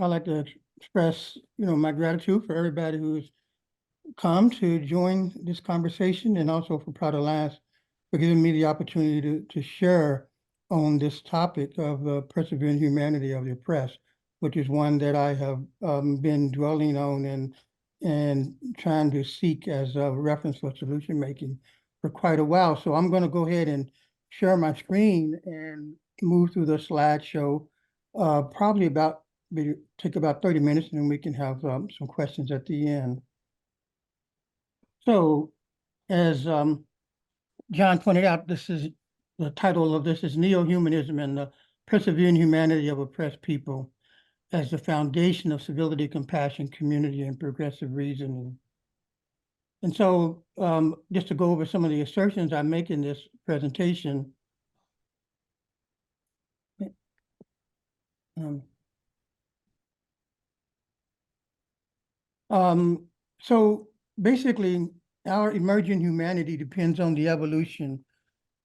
I'd like to express, my gratitude for everybody who's come to join this conversation, and also for Prout Alliance for giving me the opportunity to share on this topic of the persevering humanity of the oppressed, which is one that I have been dwelling on and trying to seek as a reference for solution making for quite a while. So I'm going to go ahead and share my screen and move through the slideshow. Probably take about 30 minutes, and then we can have some questions at the end. So, as John pointed out, the title of this is Neohumanism and the Persevering Humanity of Oppressed People as the Foundation of Civility, Compassion, Community, and Progressive Reasoning. And so, just to go over some of the assertions I make in this presentation. So basically, our emerging humanity depends on the evolution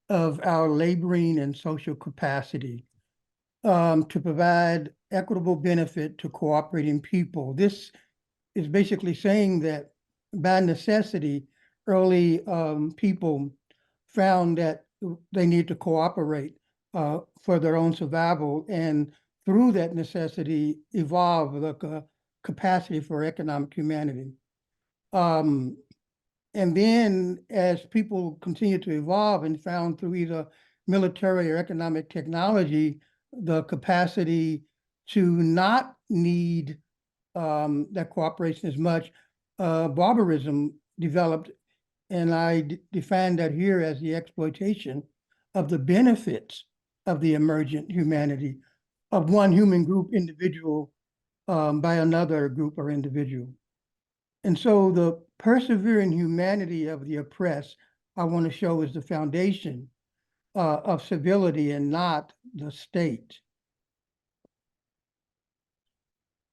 of our laboring and social capacity to provide equitable benefit to cooperating people. This is basically saying that by necessity, early people found that they need to cooperate for their own survival, and through that necessity evolve the capacity for economic humanity. And then as people continue to evolve and found through either military or economic technology, the capacity to not need that cooperation as much, barbarism developed. And I define that here as the exploitation of the benefits of the emergent humanity of one human group individual by another group or individual. And so the persevering humanity of the oppressed, I want to show, is the foundation of civility and not the state.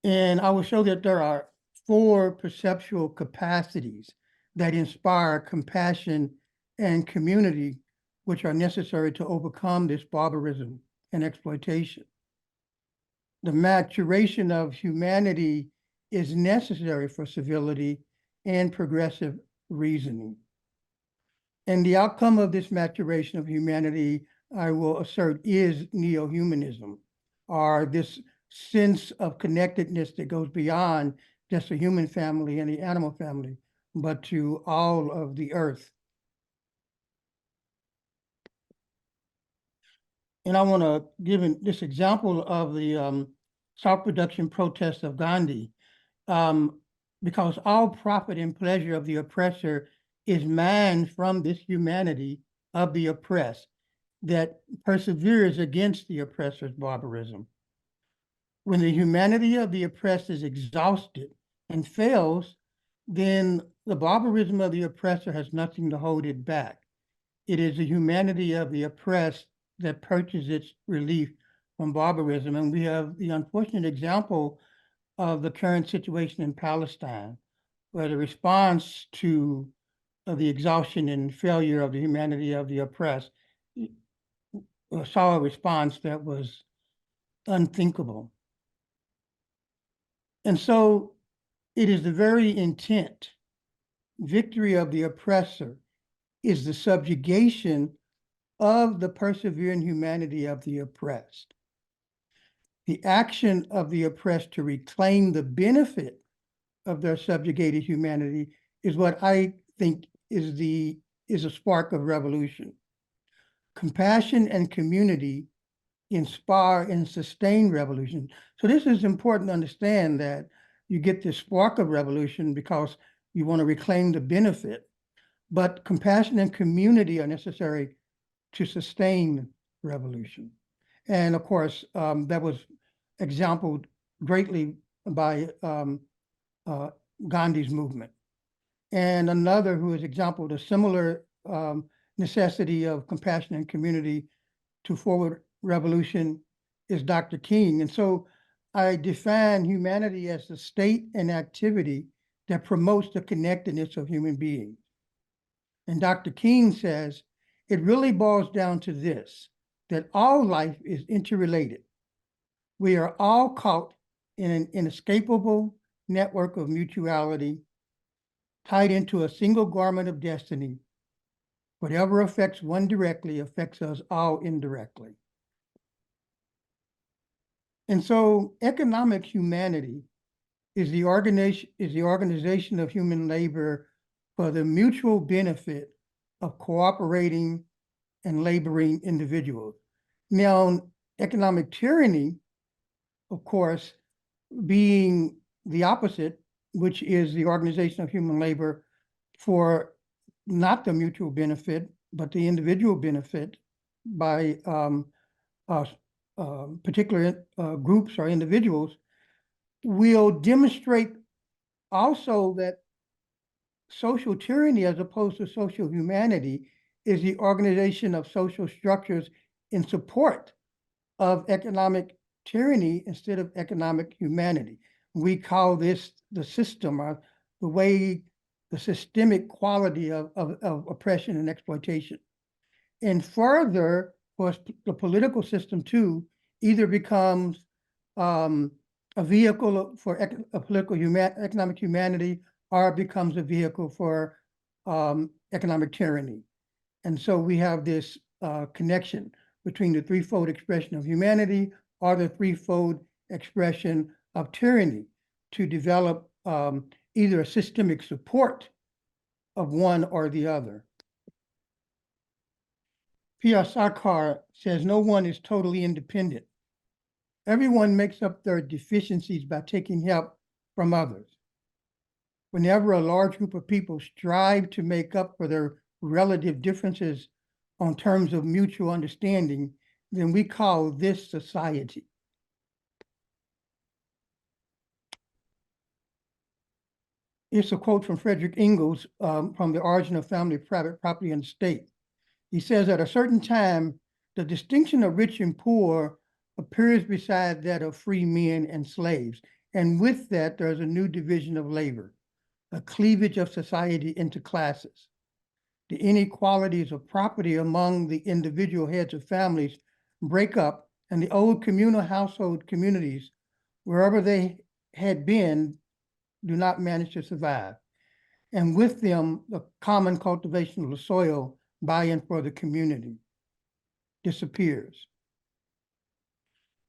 And I will show that there are 4 perceptual capacities that inspire compassion and community, which are necessary to overcome this barbarism and exploitation. The maturation of humanity is necessary for civility and progressive reasoning. And the outcome of this maturation of humanity, I will assert, is neohumanism, or this sense of connectedness that goes beyond just the human family and the animal family, but to all of the earth. And I want to give this example of the self-production protest of Gandhi, because all profit and pleasure of the oppressor is mined from this humanity of the oppressed that perseveres against the oppressor's barbarism. When the humanity of the oppressed is exhausted and fails, then the barbarism of the oppressor has nothing to hold it back. It is the humanity of the oppressed that purchases its relief from barbarism. And we have the unfortunate example of the current situation in Palestine, where the response to the exhaustion and failure of the humanity of the oppressed saw a response that was unthinkable. And so it is the very intent, victory of the oppressor is the subjugation of the persevering humanity of the oppressed. The action of the oppressed to reclaim the benefit of their subjugated humanity is what I think is a spark of revolution. Compassion and community inspire and sustain revolution. So this is important to understand, that you get this spark of revolution because you want to reclaim the benefit, but compassion and community are necessary to sustain revolution. And of course, that was exampled greatly by Gandhi's movement. And another who has exampled a similar necessity of compassion and community to forward revolution is Dr. King. And so I define humanity as the state and activity that promotes the connectedness of human beings. And Dr. King says, it really boils down to this, that all life is interrelated. We are all caught in an inescapable network of mutuality, tied into a single garment of destiny. Whatever affects one directly affects us all indirectly. And so economic humanity is the organization of human labor for the mutual benefit of cooperating and laboring individuals. Now, economic tyranny, of course, being the opposite, which is the organization of human labor for not the mutual benefit, but the individual benefit by particular groups or individuals, will demonstrate also that social tyranny, as opposed to social humanity, is the organization of social structures in support of economic tyranny instead of economic humanity. We call this the system, or the way, the systemic quality of oppression and exploitation. And further, of course, the political system too either becomes a vehicle for economic humanity, or becomes a vehicle for economic tyranny. And so we have this connection between the threefold expression of humanity or the threefold expression of tyranny to develop either a systemic support of one or the other. P.R. Sarkar says, no one is totally independent. Everyone makes up their deficiencies by taking help from others. Whenever a large group of people strive to make up for their relative differences on terms of mutual understanding, then we call this society. It's a quote from Frederick Engels from The Origin of Family, Private Property, and the State. He says, at a certain time, the distinction of rich and poor appears beside that of free men and slaves. And with that, there's a new division of labor, a cleavage of society into classes. The inequalities of property among the individual heads of families break up, and the old communal household communities, wherever they had been, do not manage to survive. And with them, the common cultivation of the soil, buy-in for the community, disappears.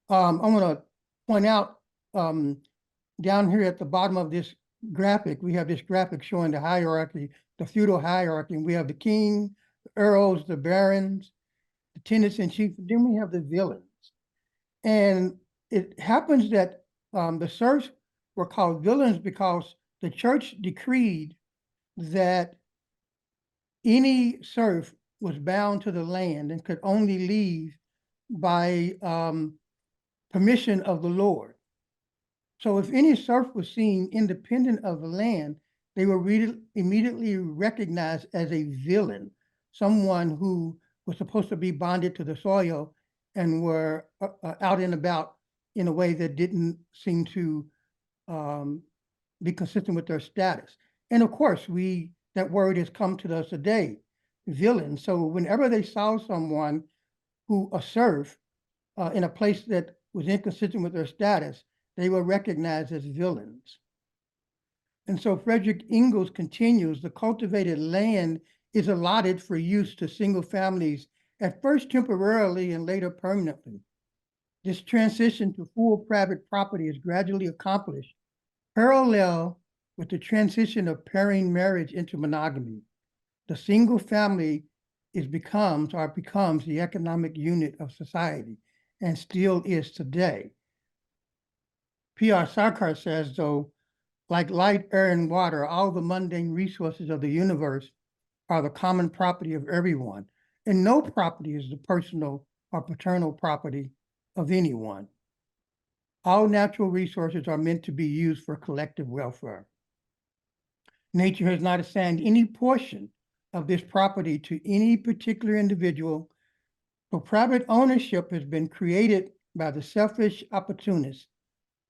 I want to point out down here at the bottom of this graphic, we have this graphic showing the hierarchy, the feudal hierarchy. And we have the king, the earls, the barons, the tenants in chief. Then we have the villains. And it happens that the serfs were called villains because the church decreed that any serf was bound to the land and could only leave by permission of the Lord. So if any serf was seen independent of the land, they were immediately recognized as a villain, someone who was supposed to be bonded to the soil and were out and about in a way that didn't seem to be consistent with their status. And of course, that word has come to us today, villain. So whenever they saw someone a serf in a place that was inconsistent with their status, they were recognized as villains. And so Frederick Engels continues, the cultivated land is allotted for use to single families, at first temporarily and later permanently. This transition to full private property is gradually accomplished, parallel with the transition of pairing marriage into monogamy. The single family becomes the economic unit of society, and still is today. P.R. Sarkar says, though, like light, air, and water, all the mundane resources of the universe are the common property of everyone, and no property is the personal or paternal property of anyone. All natural resources are meant to be used for collective welfare. Nature has not assigned any portion of this property to any particular individual, so private ownership has been created by the selfish opportunists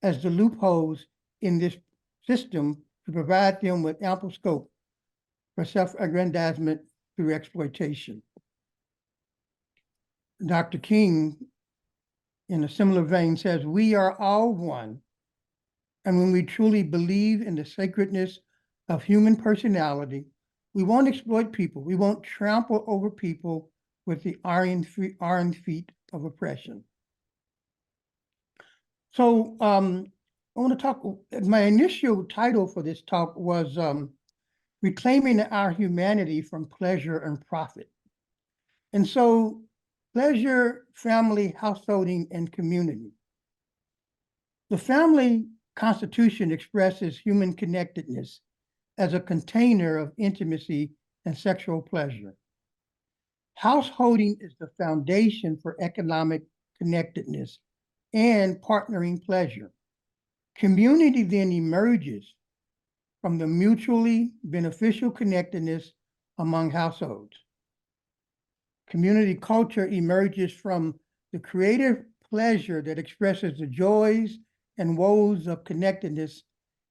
as the loopholes in this system to provide them with ample scope for self-aggrandizement through exploitation. Dr. King, in a similar vein, says, we are all one, And when we truly believe in the sacredness of human personality, we won't exploit people. We won't trample over people with the iron feet of oppression. So I want to talk, my initial title for this talk was Reclaiming Our Humanity from Pleasure and Profit. And so pleasure, family, householding, and community. The family constitution expresses human connectedness as a container of intimacy and sexual pleasure. Householding is the foundation for economic connectedness and partnering pleasure. Community then emerges from the mutually beneficial connectedness among households. Community culture emerges from the creative pleasure that expresses the joys and woes of connectedness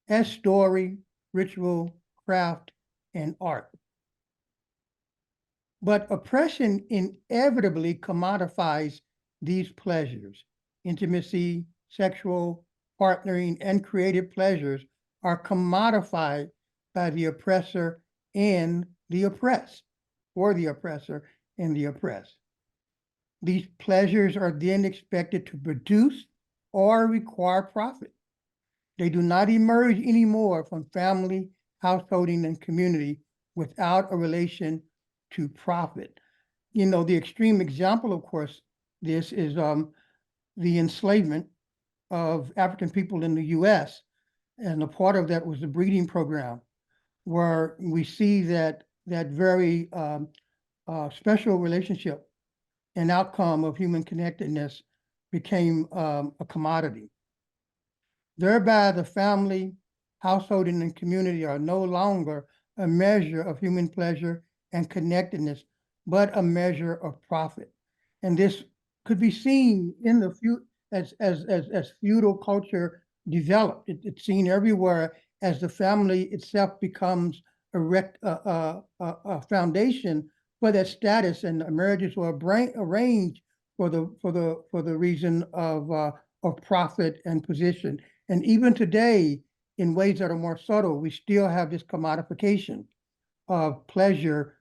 as story, ritual, craft, and art. But oppression inevitably commodifies these pleasures. Intimacy, sexual, partnering, and creative pleasures are commodified by the oppressor and the oppressed, or the oppressor and the oppressed. These pleasures are then expected to produce or require profit. They do not emerge anymore from family, householding, and community without a relation to profit. You know, the extreme example, of course, this is the enslavement of African people in the US. And a part of that was the breeding program, where we see that very special relationship and outcome of human connectedness became a commodity. Thereby, the family, householding, and community are no longer a measure of human pleasure and connectedness, but a measure of profit. And this could be seen in the as feudal culture developed. It's seen everywhere as the family itself becomes a foundation for that status, and marriages were arranged for the reason of profit and position. And even today, in ways that are more subtle, we still have this commodification of pleasure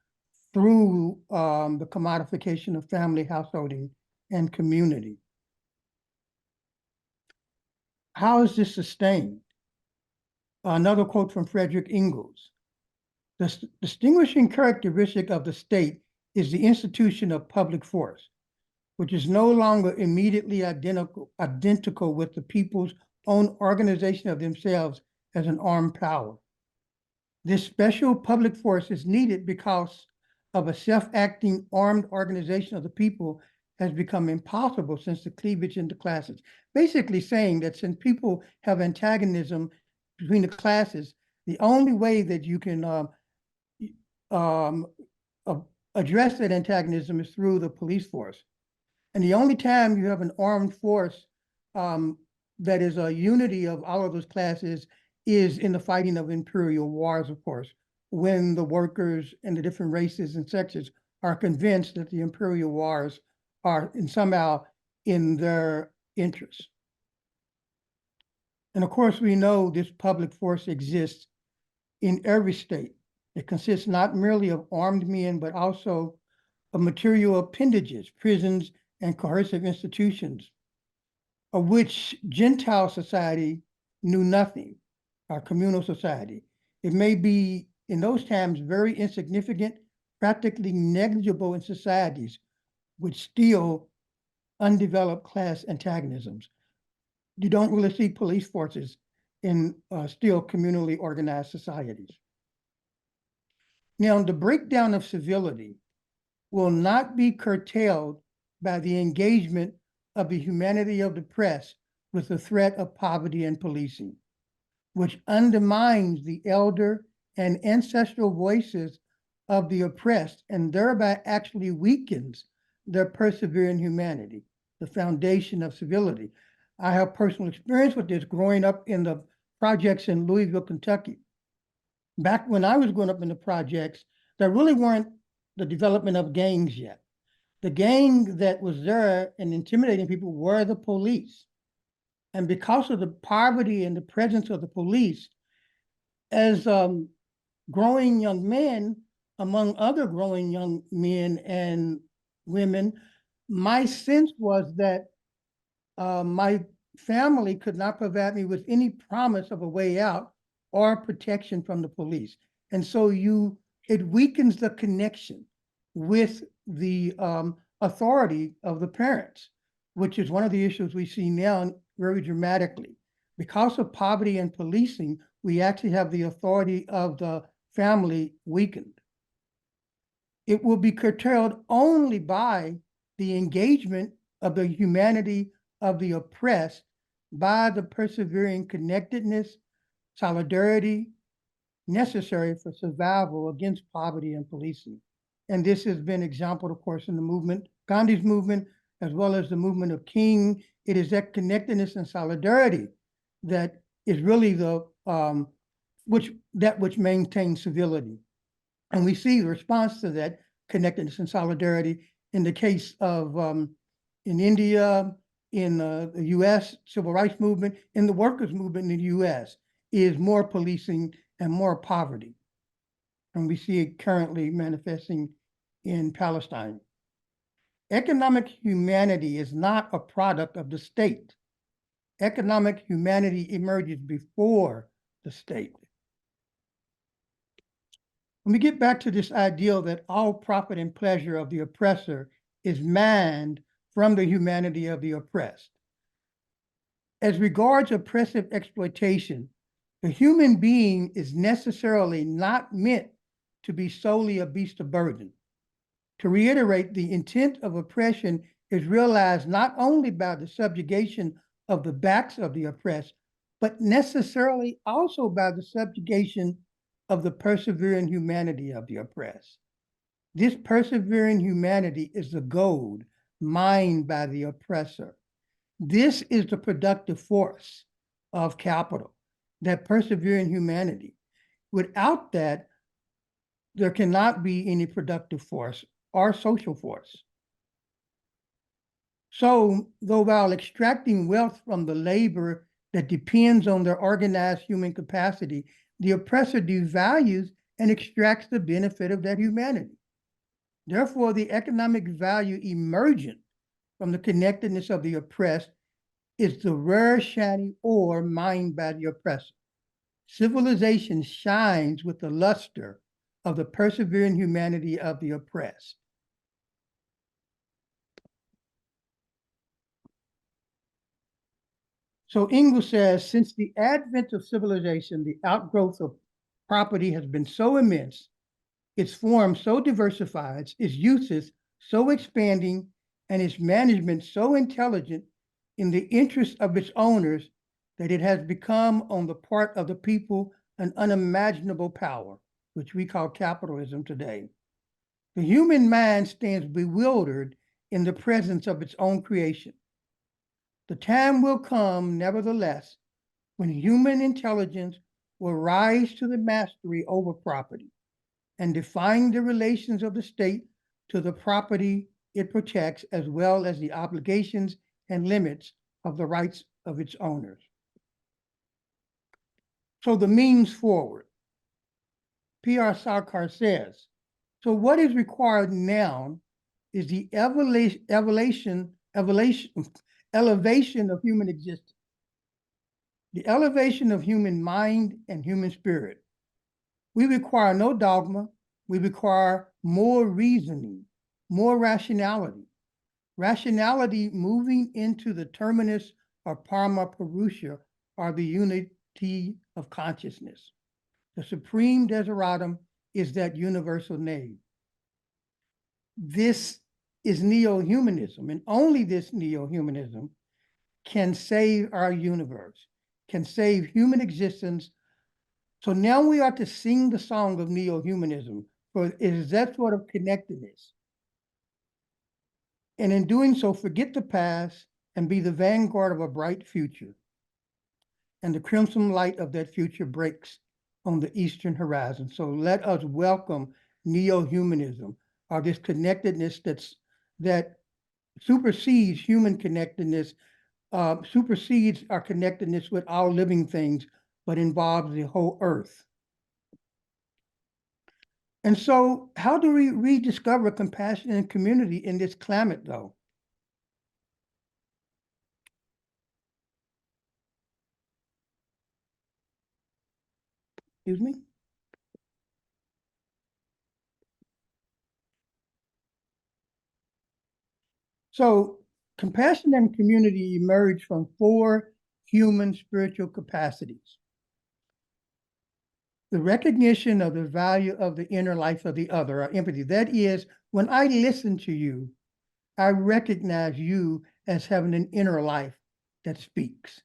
through the commodification of family, householding, and community. How is this sustained? Another quote from Frederick Engels. The distinguishing characteristic of the state is the institution of public force, which is no longer immediately identical with the people's own organization of themselves as an armed power. This special public force is needed because of a self-acting armed organization of the people has become impossible since the cleavage into classes. Basically saying that since people have antagonism between the classes, the only way that you can address that antagonism is through the police force. And the only time you have an armed force that is a unity of all of those classes is in the fighting of imperial wars, of course, when the workers and the different races and sexes are convinced that the imperial wars are somehow in their interest. And of course, we know this public force exists in every state. It consists not merely of armed men, but also of material appendages, prisons, and coercive institutions, of which Gentile society knew nothing, our communal society. It may be in those times very insignificant, practically negligible in societies with still undeveloped class antagonisms. You don't really see police forces in still communally organized societies. Now, the breakdown of civility will not be curtailed by the engagement of the humanity of the press with the threat of poverty and policing, which undermines the elder and ancestral voices of the oppressed and thereby actually weakens their persevering humanity, the foundation of civility. I have personal experience with this growing up in the projects in Louisville, Kentucky. Back when I was growing up in the projects, there really weren't the development of gangs yet. The gang that was there and intimidating people were the police. And because of the poverty and the presence of the police, as growing young men, among other growing young men and women, my sense was that my family could not provide me with any promise of a way out or protection from the police. And so it weakens the connection with the authority of the parents, which is one of the issues we see now very dramatically. Because of poverty and policing, we actually have the authority of the family weakened. It will be curtailed only by the engagement of the humanity of the oppressed by the persevering connectedness, solidarity necessary for survival against poverty and policing. And this has been exampled, of course, in the movement, Gandhi's movement, as well as the movement of King. It is that connectedness and solidarity that is really the which maintains civility. And we see the response to that connectedness and solidarity in the case of in India, in the US civil rights movement, in the workers' movement in the US, is more policing and more poverty. And we see it currently manifesting in Palestine. Economic humanity is not a product of the state. Economic humanity emerges before the state. When we get back to this ideal that all profit and pleasure of the oppressor is manned from the humanity of the oppressed. As regards oppressive exploitation, the human being is necessarily not meant to be solely a beast of burden. To reiterate, the intent of oppression is realized not only by the subjugation of the backs of the oppressed, but necessarily also by the subjugation of the persevering humanity of the oppressed. This persevering humanity is the gold mined by the oppressor. This is the productive force of capital, that persevering humanity. Without that, there cannot be any productive force or social force. So, though while extracting wealth from the labor that depends on their organized human capacity, the oppressor devalues and extracts the benefit of that humanity. Therefore, the economic value emergent from the connectedness of the oppressed is the rare shiny ore mined by the oppressor. Civilization shines with the luster of the persevering humanity of the oppressed. So Ingalls says, since the advent of civilization, the outgrowth of property has been so immense, its form so diversified, its uses so expanding, and its management so intelligent in the interest of its owners that it has become on the part of the people an unimaginable power, which we call capitalism today. The human mind stands bewildered in the presence of its own creation. The time will come, nevertheless, when human intelligence will rise to the mastery over property and define the relations of the state to the property it protects, as well as the obligations and limits of the rights of its owners. So the means forward. P.R. Sarkar says, so what is required now is the elevation of human existence, the elevation of human mind and human spirit. We require no dogma. We require more reasoning, more rationality. Rationality moving into the terminus or Parma Purusha, or the unity of consciousness. The supreme desideratum is that universal name. This is neo-humanism, and only this neo-humanism can save our universe, can save human existence. So now we are to sing the song of neo-humanism, for it is that sort of connectedness. And in doing so, forget the past and be the vanguard of a bright future. And the crimson light of that future breaks on the eastern horizon. So let us welcome neo-humanism, or this connectedness that supersedes human connectedness supersedes our connectedness with all living things, but involves the whole earth. And so how do we rediscover compassion and community in this climate, though? Excuse me? So compassion and community emerge from four human spiritual capacities. The recognition of the value of the inner life of the other, or empathy. That is, when I listen to you, I recognize you as having an inner life that speaks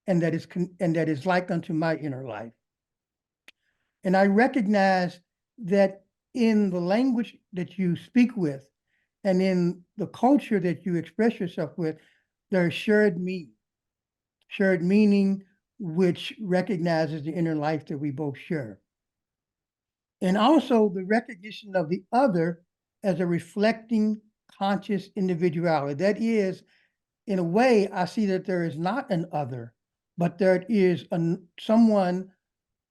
and that is like unto my inner life. And I recognize that in the language that you speak with and in the culture that you express yourself with, there's shared meaning, which recognizes the inner life that we both share. And also the recognition of the other as a reflecting conscious individuality. That is, in a way, I see that there is not an other, but there is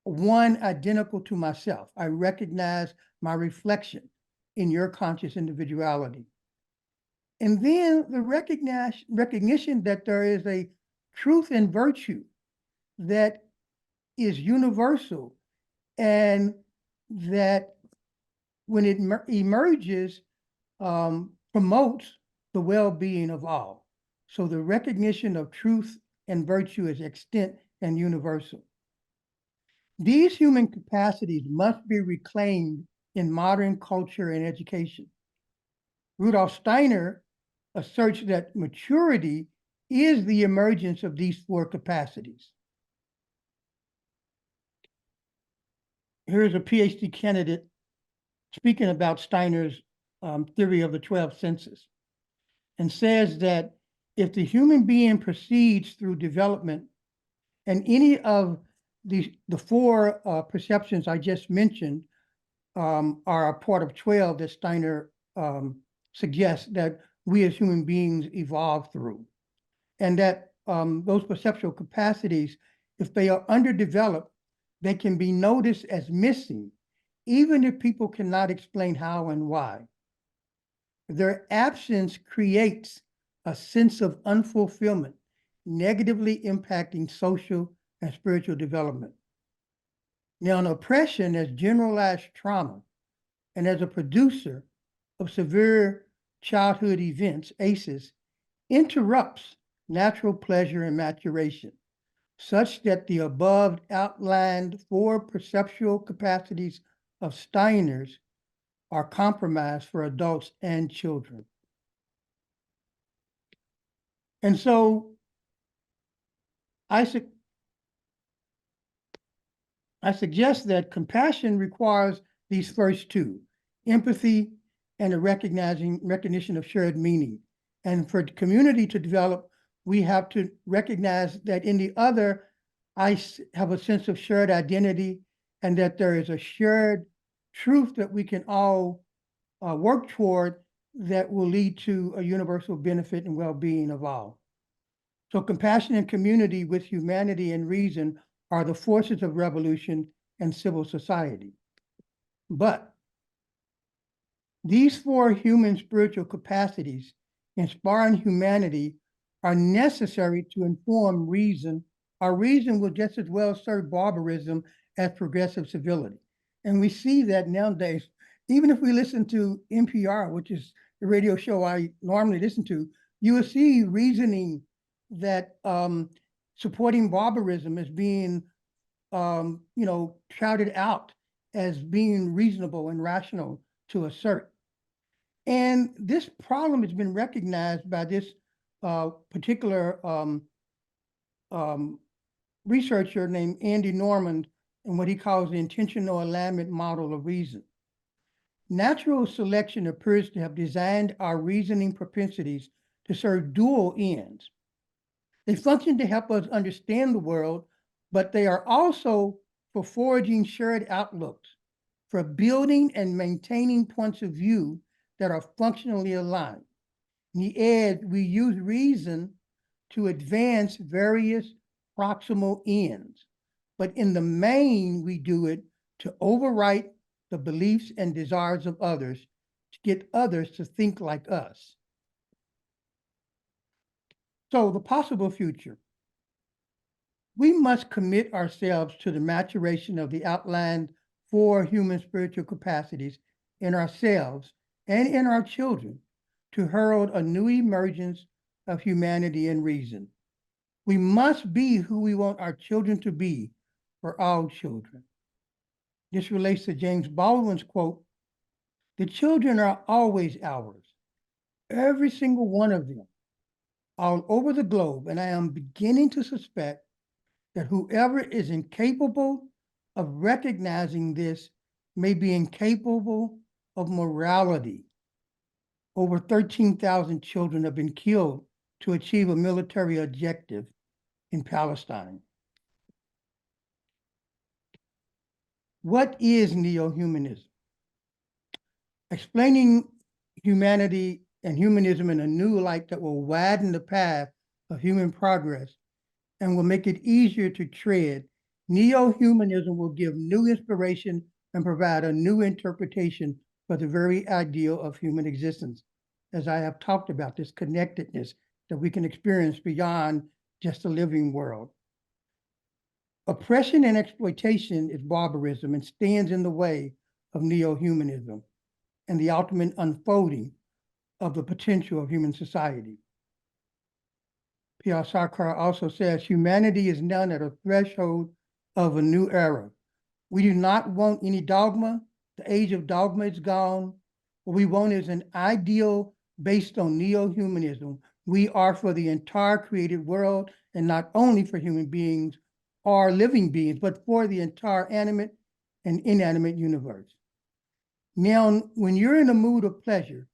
one identical to myself. I recognize my reflection in your conscious individuality. And then the recognition that there is a truth and virtue that is universal and that when it emerges, promotes the well-being of all. So the recognition of truth and virtue is extant and universal. These human capacities must be reclaimed in modern culture and education. Rudolf Steiner asserts that maturity is the emergence of these four capacities. Here's a PhD candidate speaking about Steiner's theory of the 12 senses, and says that if the human being proceeds through development and any of the four perceptions I just mentioned are a part of 12 that Steiner suggests that we as human beings evolve through. And that those perceptual capacities, if they are underdeveloped, they can be noticed as missing, even if people cannot explain how and why. Their absence creates a sense of unfulfillment, negatively impacting social and spiritual development. Now, an oppression as generalized trauma and as a producer of severe childhood events, ACEs, interrupts natural pleasure and maturation, such that the above outlined four perceptual capacities of Steiner's are compromised for adults and children. And so I suggest that compassion requires these first two, empathy and a recognition of shared meaning. And for the community to develop, we have to recognize that in the other, I have a sense of shared identity and that there is a shared truth that we can all work toward that will lead to a universal benefit and well-being of all. So compassion and community with humanity and reason are the forces of revolution and civil society. But these four human spiritual capacities inspiring humanity are necessary to inform reason. Our reason will just as well serve barbarism as progressive civility. And we see that nowadays, even if we listen to NPR, which is the radio show I normally listen to, you will see reasoning that supporting barbarism is being, shouted out as being reasonable and rational to assert. And this problem has been recognized by this particular researcher named Andy Norman in what he calls the intentional alignment model of reason. Natural selection appears to have designed our reasoning propensities to serve dual ends. They function to help us understand the world, but they are also for forging shared outlooks, for building and maintaining points of view that are functionally aligned. In the end, we use reason to advance various proximal ends. But in the main, we do it to overwrite the beliefs and desires of others, to get others to think like us. So the possible future. We must commit ourselves to the maturation of the outlined 4 human spiritual capacities in ourselves and in our children to herald a new emergence of humanity and reason. We must be who we want our children to be for all children. This relates to James Baldwin's quote, "The children are always ours, every single one of them, all over the globe, and I am beginning to suspect that whoever is incapable of recognizing this may be incapable of morality." Over 13,000 children have been killed to achieve a military objective in Palestine. What is neo-humanism? Explaining humanity and humanism in a new light that will widen the path of human progress and will make it easier to tread, neo-humanism will give new inspiration and provide a new interpretation for the very ideal of human existence. As I have talked about, this connectedness that we can experience beyond just the living world. Oppression and exploitation is barbarism and stands in the way of neo-humanism and the ultimate unfolding of the potential of human society. P.R. Sarkar also says, humanity is now at a threshold of a new era. We do not want any dogma. The age of dogma is gone. What we want is an ideal based on neo-humanism. We are for the entire created world and not only for human beings or living beings, but for the entire animate and inanimate universe. Now, when you're in a mood of pleasure,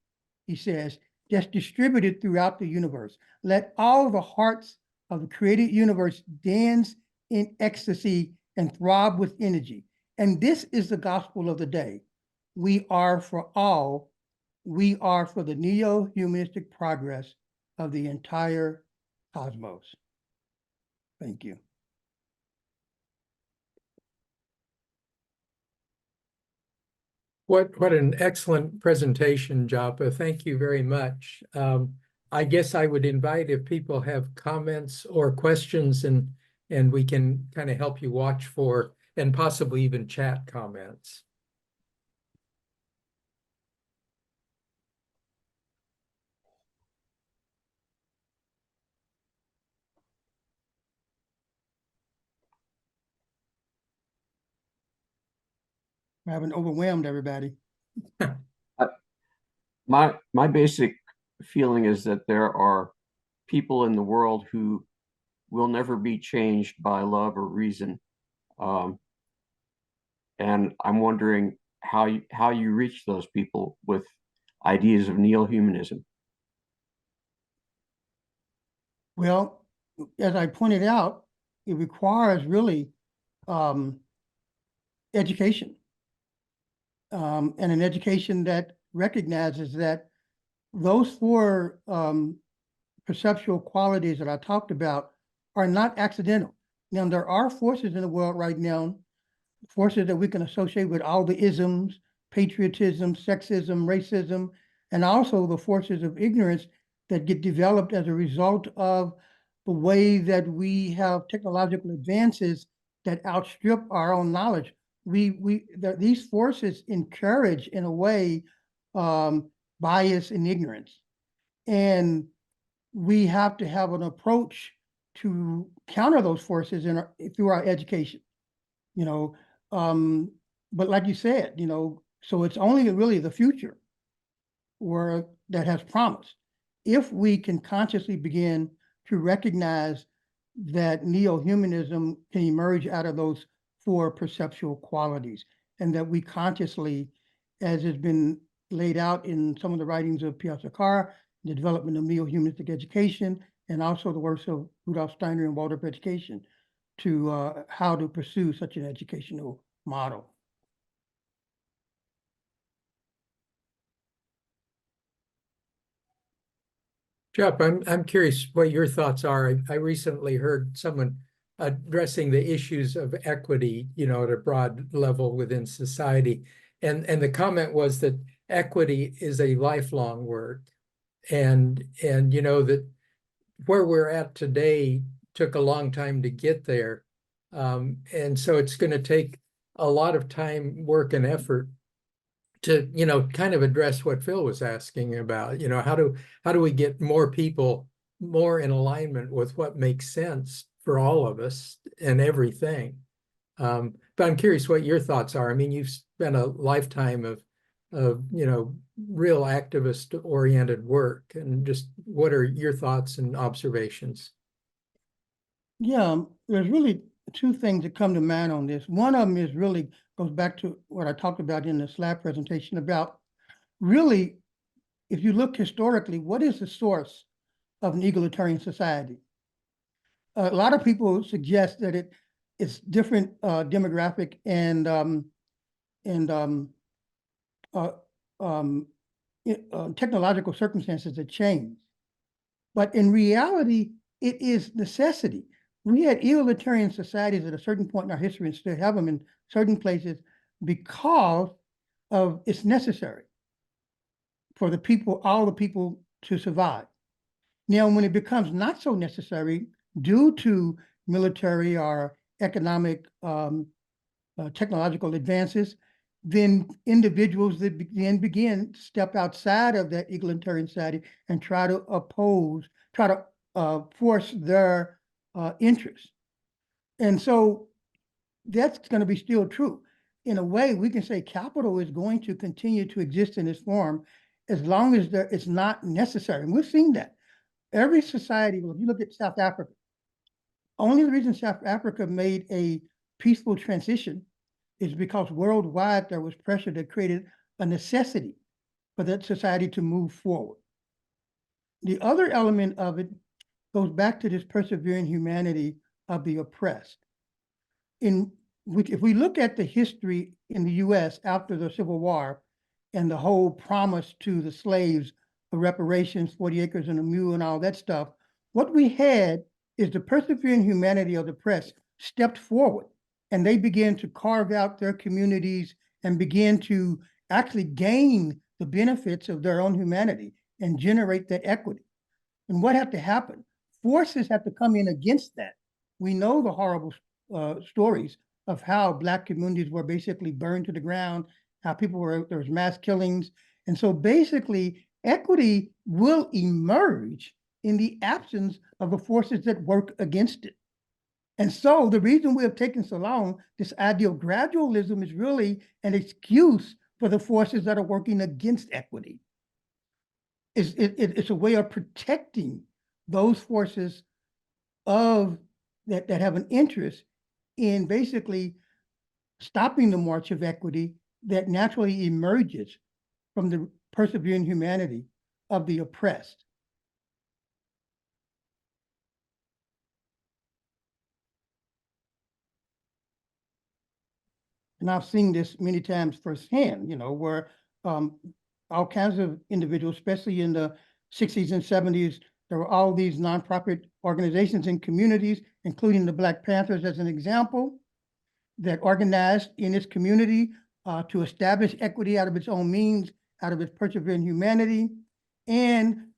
he says, just distribute it throughout the universe. Let all the hearts of the created universe dance in ecstasy and throb with energy. And this is the gospel of the day. We are for all. We are for the neo-humanistic progress of the entire cosmos. Thank you. What an excellent presentation, Japa. Thank you very much. I guess I would invite if people have comments or questions and we can kind of help you watch for and possibly even chat comments. I haven't overwhelmed everybody. My basic feeling is that there are people in the world who will never be changed by love or reason. And I'm wondering how you reach those people with ideas of neo-humanism. Well, as I pointed out, it requires really education. And an education that recognizes that those 4 perceptual qualities that I talked about are not accidental. Now, there are forces in the world right now, forces that we can associate with all the isms, patriotism, sexism, racism, and also the forces of ignorance that get developed as a result of the way that we have technological advances that outstrip our own knowledge. These forces encourage, in a way, bias and ignorance. And we have to have an approach to counter those forces through our education, but like you said, so it's only really the future that has promise. If we can consciously begin to recognize that neo-humanism can emerge out of those 4 perceptual qualities, and that we consciously, as has been laid out in some of the writings of P.R. Sarkar, the development of neo-humanistic education, and also the works of Rudolf Steiner and Waldorf education, to how to pursue such an educational model. Jeff, I'm curious what your thoughts are. I recently heard someone addressing the issues of equity, at a broad level within society. And the comment was that equity is a lifelong work. And that where we're at today took a long time to get there. And so it's going to take a lot of time, work, and effort to, kind of address what Phil was asking about. How do we get more people more in alignment with what makes sense for all of us and everything? But I'm curious what your thoughts are. I mean, you've spent a lifetime of real activist-oriented work, and just what are your thoughts and observations? Yeah, there's really two things that come to mind on this. One of them is really goes back to what I talked about in the slide presentation about really, if you look historically, what is the source of an egalitarian society? A lot of people suggest that it's different demographic and technological circumstances that change. But in reality, it is necessity. We had egalitarian societies at a certain point in our history and still have them in certain places because of it's necessary for the people, all the people to survive. Now, when it becomes not so necessary due to military or economic technological advances, then individuals that begin to step outside of that egalitarian society and try to force their interests. And so that's going to be still true. In a way, we can say capital is going to continue to exist in this form as long as it's not necessary. And we've seen that. Every society, well, if you look at South Africa, only the reason South Africa made a peaceful transition is because worldwide there was pressure that created a necessity for that society to move forward. The other element of it goes back to this persevering humanity of the oppressed. If we look at the history in the US after the Civil War and the whole promise to the slaves of reparations, 40 acres and a mule and all that stuff, what we had is the persevering humanity of the oppressed stepped forward and they began to carve out their communities and begin to actually gain the benefits of their own humanity and generate that equity. And what had to happen? Forces have to come in against that. We know the horrible stories of how Black communities were basically burned to the ground, how there was mass killings. And so basically equity will emerge in the absence of the forces that work against it. And so the reason we have taken so long, this idea of gradualism is really an excuse for the forces that are working against equity. It's a way of protecting those forces that have an interest in basically stopping the march of equity that naturally emerges from the persevering humanity of the oppressed. And I've seen this many times firsthand, where all kinds of individuals, especially in the 60s and 70s, there were all these nonprofit organizations and communities, including the Black Panthers as an example, that organized in its community to establish equity out of its own means, out of its persevering humanity. And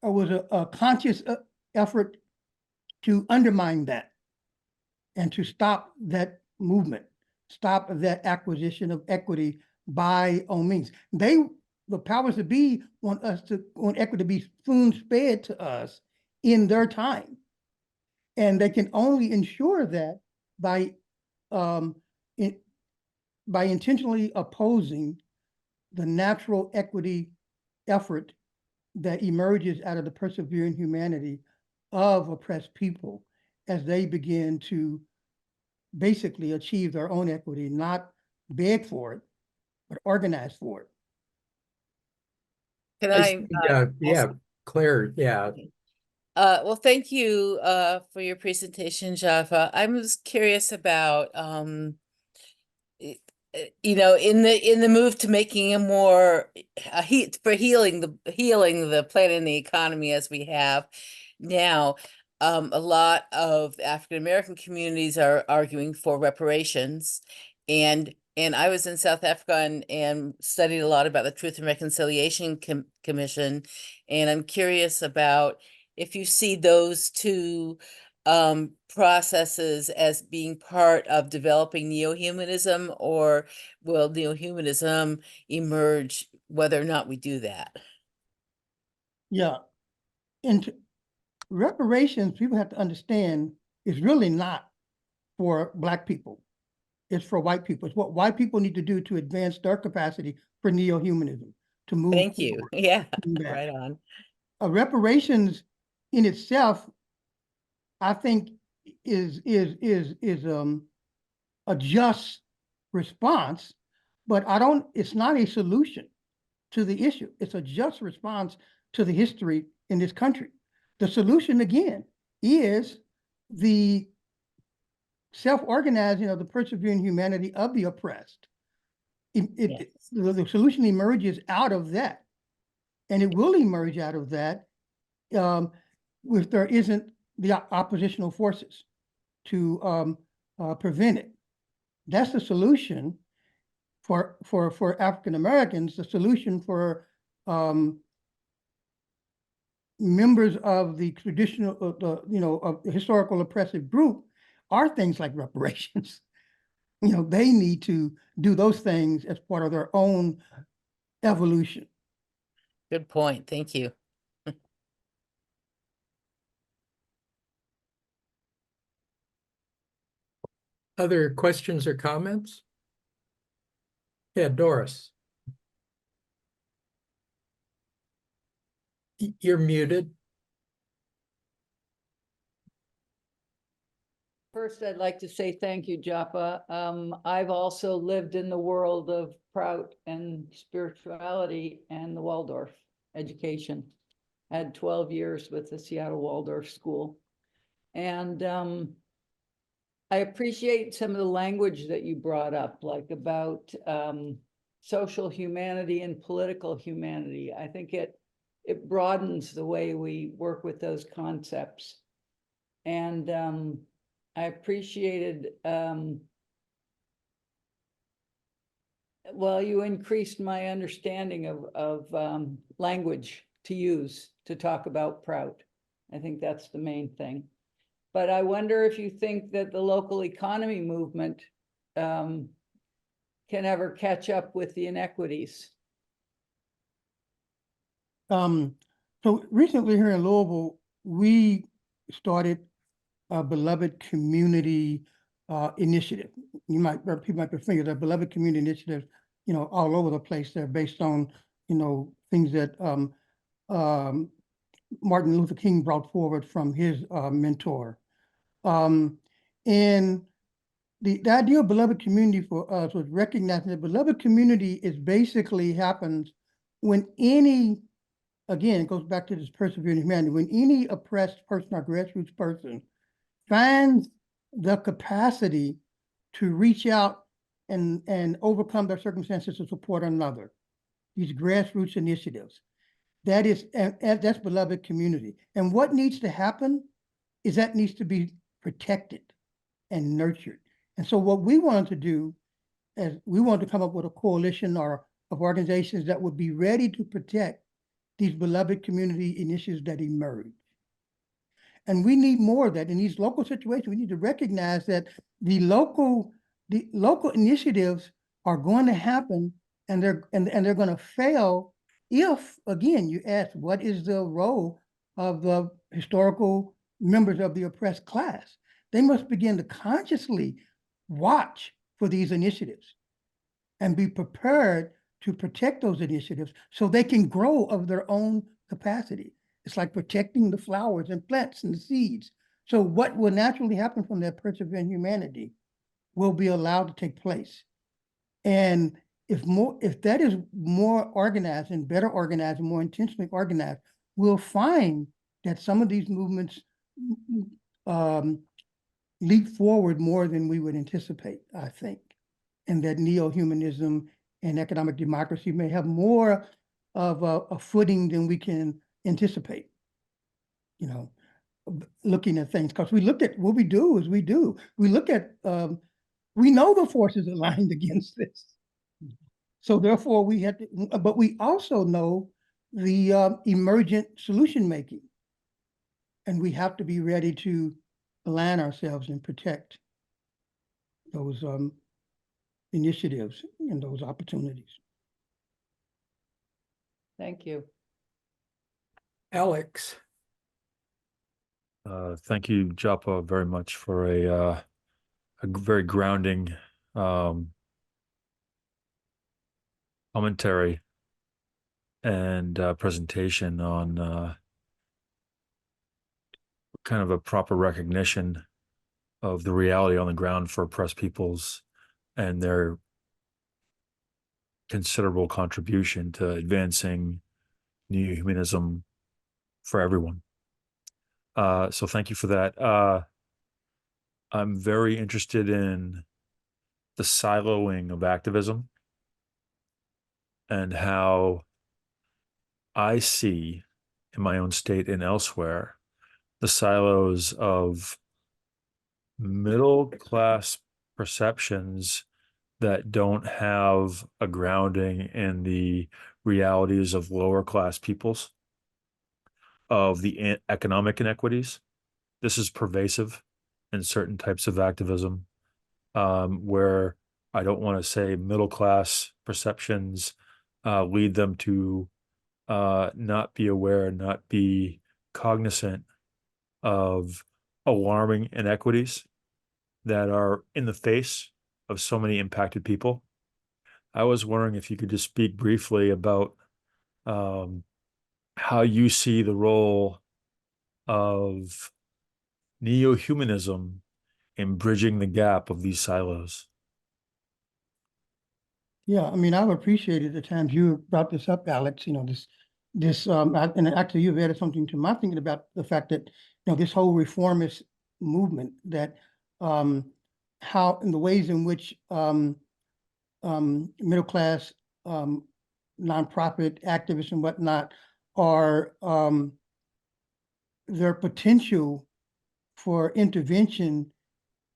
there was a conscious effort to undermine that and to stop that movement, stop that acquisition of equity by all means. The powers that be want equity to be spoon-fed to us in their time. And they can only ensure that by intentionally opposing the natural equity effort that emerges out of the persevering humanity of oppressed people as they begin to basically achieve their own equity, not beg for it, but organize for it. Can I? Yeah, Claire, yeah. Well, thank you for your presentation, Japa. I was curious about you know, in the move to making a more healing the planet and the economy as we have now, a lot of African American communities are arguing for reparations, and I was in South Africa and studied a lot about the Truth and Reconciliation Commission, and I'm curious about if you see those two processes as being part of developing neo-humanism, or will neo-humanism emerge whether or not we do that? Yeah. And reparations, people have to understand, is really not for Black people. It's for white people. It's what white people need to do to advance their capacity for neo-humanism, to move Thank you. forward. Yeah, Back. right on. Reparations in itself, I think, is a just response, but it's not a solution to the issue. It's a just response to the history in this country. The solution, again, is the self-organizing of the persevering humanity of the oppressed. Yes. The solution emerges out of that, and it will emerge out of that if there isn't the oppositional forces to prevent it. That's the solution for African Americans. The solution for members of the traditional, of the historical oppressive group are things like reparations. They need to do those things as part of their own evolution. Good point. Thank you. Other questions or comments? Yeah, Doris. You're muted. First, I'd like to say thank you, Japa. I've also lived in the world of Prout and spirituality and the Waldorf education. I had 12 years with the Seattle Waldorf School. And I appreciate some of the language that you brought up, like about social humanity and political humanity. I think it broadens the way we work with those concepts. And I appreciated, well, you increased my understanding of language to use to talk about Prout. I think that's the main thing. But I wonder if you think that the local economy movement can ever catch up with the inequities. So recently here in Louisville, we started a Beloved Community initiative. People might be familiar with that Beloved Community initiative, all over the place. They're based on, things that Martin Luther King brought forward from his mentor. And the idea of beloved community for us was recognizing that beloved community is basically happens when again, it goes back to this persevering humanity, when any oppressed person or grassroots person finds the capacity to reach out and overcome their circumstances to support another, these grassroots initiatives, that's beloved community. And what needs to happen is that needs to be protected and nurtured. And so what we wanted to do is we wanted to come up with a coalition of organizations that would be ready to protect these beloved community initiatives that emerge. And we need more of that in these local situations. We need to recognize that the local initiatives are going to happen, and they're going to fail if, again, you ask, what is the role of the historical members of the oppressed class? They must begin to consciously watch for these initiatives and be prepared to protect those initiatives so they can grow of their own capacity. It's like protecting the flowers and plants and the seeds. So what will naturally happen from that persevering humanity will be allowed to take place. And if that is more organized and better organized and more intentionally organized, we'll find that some of these movements leap forward more than we would anticipate, I think. and that neo-humanism and economic democracy may have more of a footing than we can anticipate. You know, looking at things, because we look at what we do is we look at, we know the forces aligned against this. So therefore we have to, but we also know the emergent solution making. And we have to be ready to align ourselves and protect those initiatives and those opportunities. Thank you. Alex, Thank you, Japa, very much for a very grounding commentary and presentation on kind of a proper recognition of the reality on the ground for oppressed peoples and their considerable contribution to advancing neo-humanism for everyone. So thank you for that. I'm very interested in the siloing of activism and how I see in my own state and elsewhere the silos of middle class perceptions that don't have a grounding in the realities of lower class peoples, of the economic inequities. This is pervasive in certain types of activism, where I don't want to say middle class perceptions lead them to not be aware, not be cognizant of alarming inequities that are in the face of so many impacted people. I was wondering if you could just speak briefly about how you see the role of neo-humanism in bridging the gap of these silos. Yeah, I mean, I've appreciated the times you brought this up, Alex, you know, and actually you've added something to my thinking about the fact that, you know, this whole reformist movement, that how, in the ways in which middle class nonprofit activists and whatnot are, their potential for intervention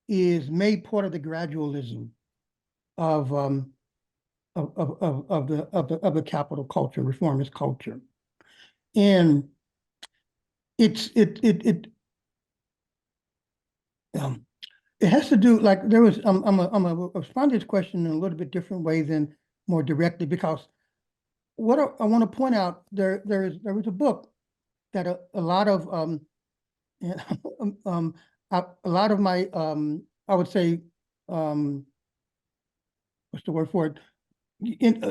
is made part of the gradualism of the capital culture, reformist culture. And it has to do, like, there was, I'm gonna respond to this question in a little bit different way than more directly, because what I want to point out, there was a book that a lot of a lot of my I would say what's the word for it,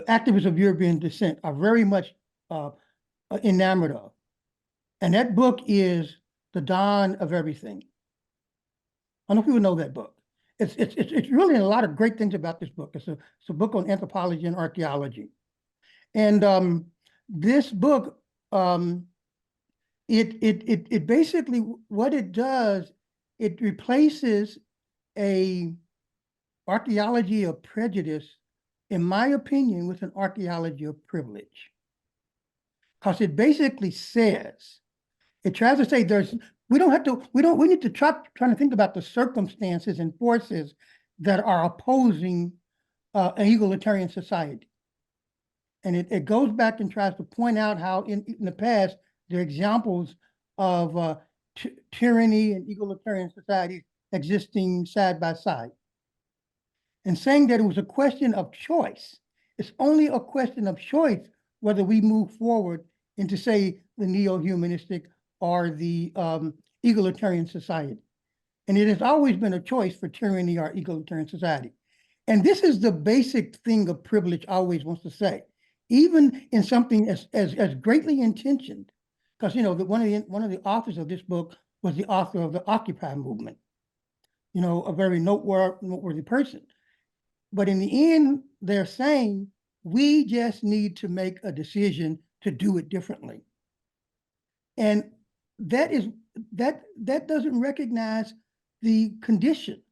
activists of European descent are very much enamored of. And that book is The Dawn of Everything. I don't know if people know that book. It's really a lot of great things about this book. It's a book on anthropology and archaeology. And this book, it basically, what it does, it replaces a archaeology of prejudice, in my opinion, with an archaeology of privilege. Because it basically says, it tries to say we need to try to think about the circumstances and forces that are opposing an egalitarian society. And it goes back and tries to point out how in the past, there are examples of tyranny and egalitarian societies existing side by side. And saying that it was a question of choice. It's only a question of choice whether we move forward into, say, the neo-humanistic or the egalitarian society. And it has always been a choice for tyranny or egalitarian society. And this is the basic thing of privilege always wants to say, even in something as greatly intentioned, because, you know, one of the authors of this book was the author of the Occupy movement, you know, a very noteworthy person. But in the end, they're saying, we just need to make a decision to do it differently. And that doesn't recognize the condition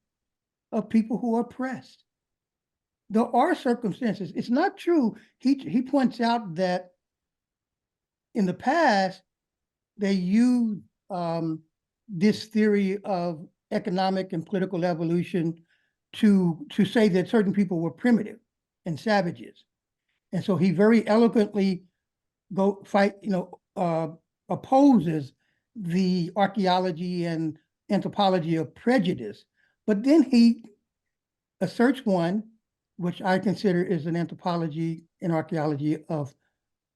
of people who are oppressed. there are circumstances. It's not true. He points out that in the past, they used this theory of economic and political evolution to say that certain people were primitive and savages. And so he very eloquently opposes the archaeology and anthropology of prejudice. But then he asserts one, which I consider is an anthropology and archaeology of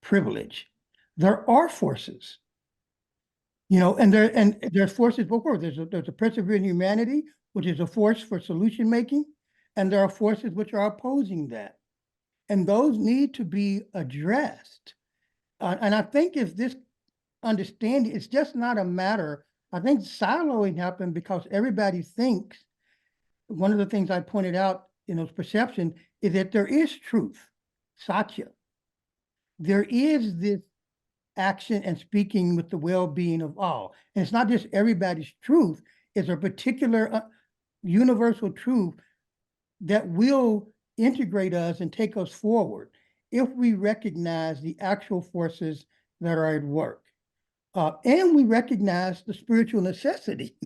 privilege. There are forces, and there's forces both ways. There's a persevering humanity, which is a force for solution making, and there are forces which are opposing that. And those need to be addressed. And I think if this understanding, it's just not a matter, I think siloing happened because everybody thinks, one of the things I pointed out in those perceptions is that there is truth, satya. There is this action and speaking with the well-being of all. And it's not just everybody's truth, it's a particular universal truth that will integrate us and take us forward if we recognize the actual forces that are at work. And we recognize the spiritual necessity,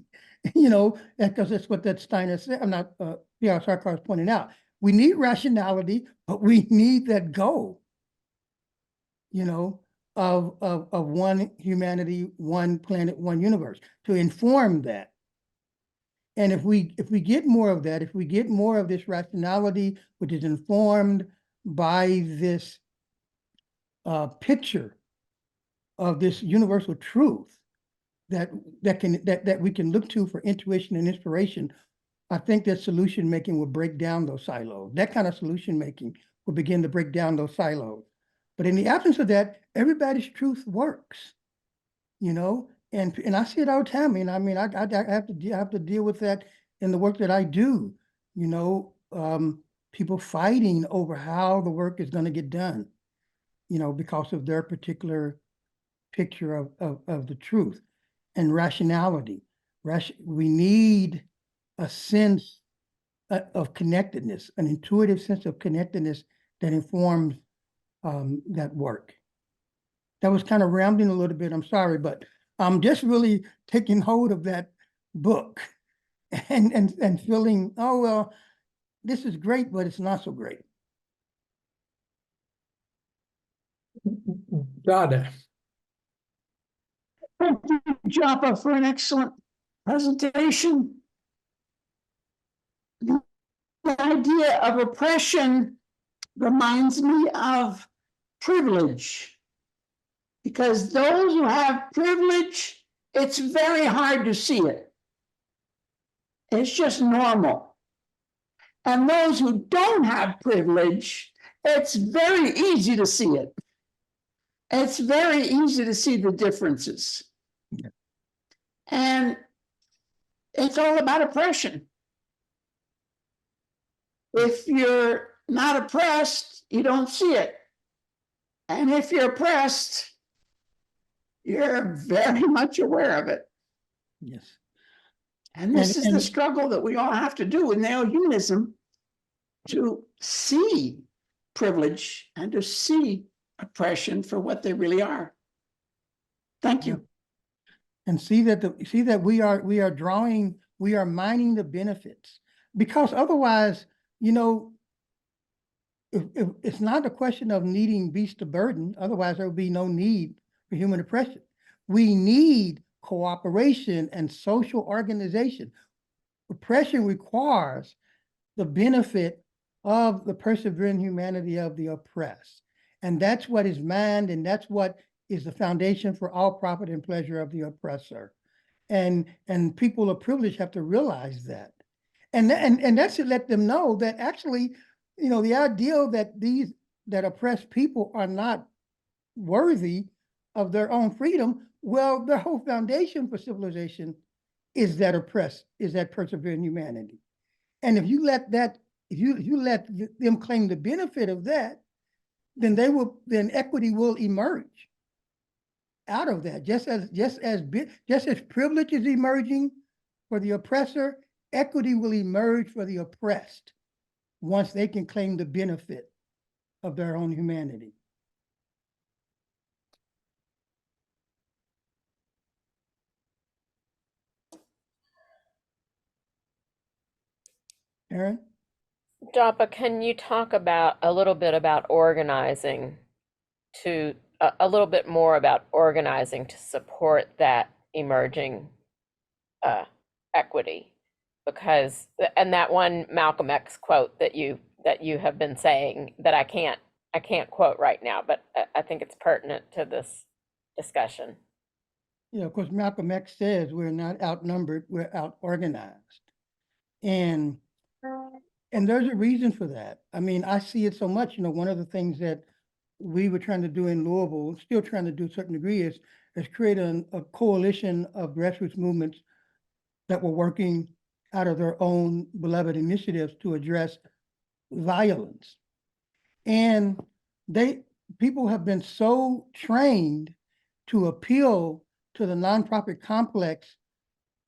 because that's what that Steiner said. I'm not, Sarkar is pointing out. We need rationality, but we need that goal, of one humanity, one planet, one universe to inform that. And if we get more of that, if we get more of this rationality, which is informed by this picture of this universal truth that we can look to for intuition and inspiration, I think that solution making will break down those silos. That kind of solution making will begin to break down those silos. But in the absence of that, everybody's truth works, and I see it all the time. I have to deal with that in the work that I do, people fighting over how the work is going to get done, because of their particular picture of the truth and rationality. We need a sense of connectedness, an intuitive sense of connectedness that informs that work. That was kind of rambling a little bit, I'm sorry, but I'm just really taking hold of that book and feeling, oh, well, this is great, but it's not so great. Dada. Thank you, Japa, for an excellent presentation. The idea of oppression reminds me of privilege, because those who have privilege, it's very hard to see it. It's just normal. And those who don't have privilege, it's very easy to see it. It's very easy to see the differences. Yeah. And it's all about oppression. If you're not oppressed, you don't see it. And if you're oppressed, you're very much aware of it. Yes. And this is the struggle that we all have to do with Neohumanism, to see privilege and to see oppression for what they really are. Thank you. And see that we are mining the benefits, because otherwise, if it's not a question of needing beasts of burden, otherwise there will be no need for human oppression. We need cooperation and social organization. Oppression requires the benefit of the persevering humanity of the oppressed. And that's what is mined, and that's what is the foundation for all profit and pleasure of the oppressor. And people of privilege have to realize that. And that should let them know that actually, the ideal that oppressed people are not worthy of their own freedom, well, their whole foundation for civilization is that persevering humanity. And if you let them claim the benefit of that, then equity will emerge out of that. Just as privilege is emerging for the oppressor, equity will emerge for the oppressed. once they can claim the benefit of their own humanity. Aaron? Japa, can you talk about a little bit about organizing to a little bit more about organizing to support that emerging equity? Because and that one Malcolm X quote that you have been saying that I can't quote right now, but I think it's pertinent to this discussion. You know, of course, Malcolm X says we're not outnumbered, we're out-organized. And there's a reason for that. I mean, I see it so much, you know, one of the things that we were trying to do in Louisville, still trying to do to a certain degree, is create a coalition of grassroots movements that were working out of their own beloved initiatives to address violence. And people have been so trained to appeal to the nonprofit complex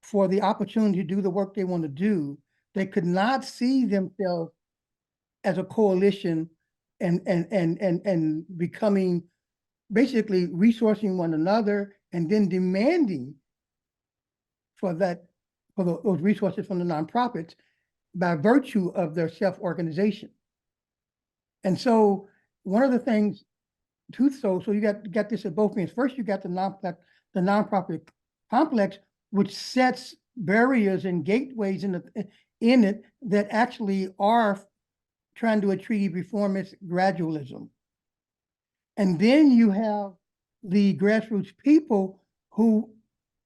for the opportunity to do the work they want to do, they could not see themselves as a coalition and becoming, basically resourcing one another and then demanding for those resources from the nonprofits by virtue of their self-organization. And so one of the things, so you got this at both ends. First, you got the nonprofit complex, which sets barriers and gateways in it that actually are trying to achieve reformist gradualism. And then you have the grassroots people who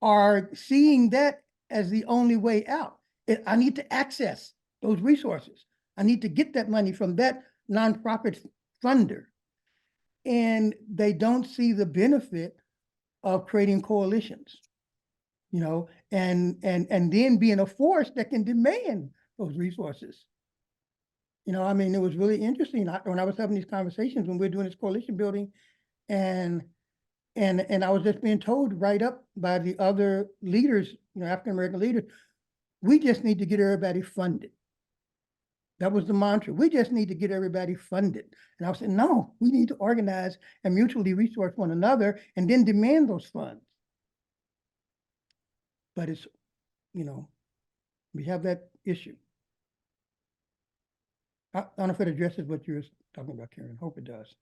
are seeing that as the only way out. I need to access those resources. I need to get that money from that nonprofit funder. And they don't see the benefit of creating coalitions, you know, and then being a force that can demand those resources. You know, I mean, it was really interesting when I was having these conversations when we were doing this coalition building, and I was just being told right up by the other leaders, you know, African-American leaders, we just need to get everybody funded. That was the mantra. We just need to get everybody funded. And I was saying, no, we need to organize and mutually resource one another and then demand those funds. But it's, you know, we have that issue. I don't know if it addresses what you were talking about, Karen. Hope it does.